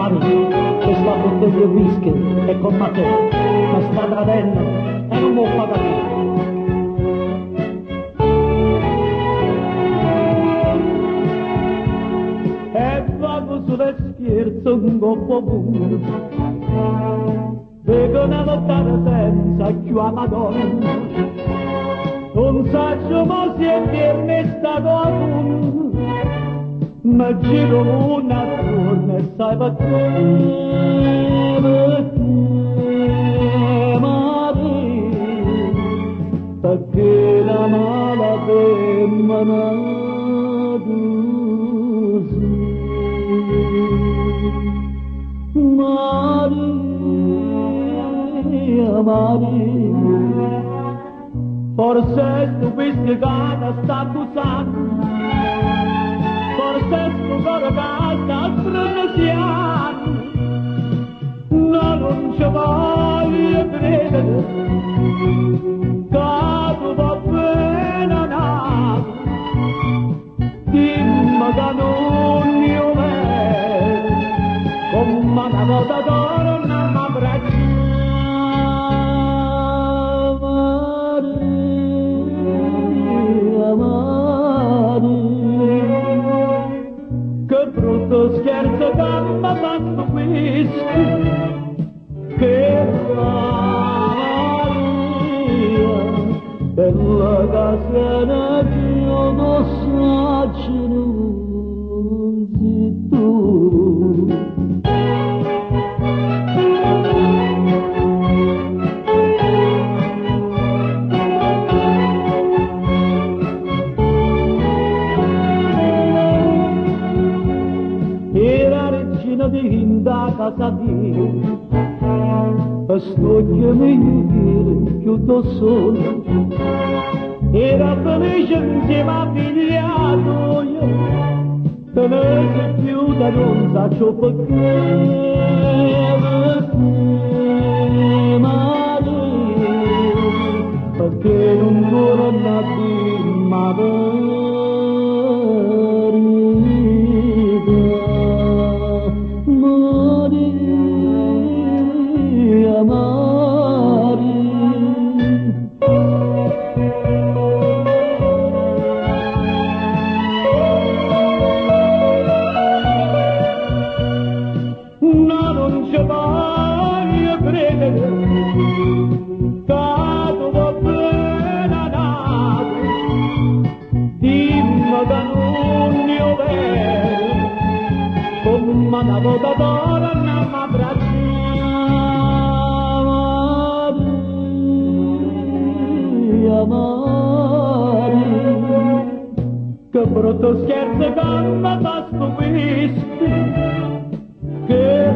Mari, questa bottiglia di whisky è con te, ma sta tradendo e non può pagare. E vado sulle scherzo un po' pure, vedo una lottata senza più a Madonna, non saggio ma si è viernes stato a punto, ma giro una torna e sai perché, perché la mala femmina tu sei. Maria, Maria, forse stupiste che sta accusando, forse sto cuore che sta sfrenziando, no, non ci voglio credere, che tu va bene nato, dimmi che non io vedo, come una volta d'oro non mi abbraccia. Che brutto scherzo che mi ha fatto questo, che Maria, bella casera che io non so non sei tu. Da casa mia, sto che mi chiudo solo, era felice insieme a figliato io, te ne più da non saccio perché, perché non vorrà più mai. Ma una volta d'ora non mi abbraccia, Maria, Maria, che brutto scherzo che mi ha fatto questo, che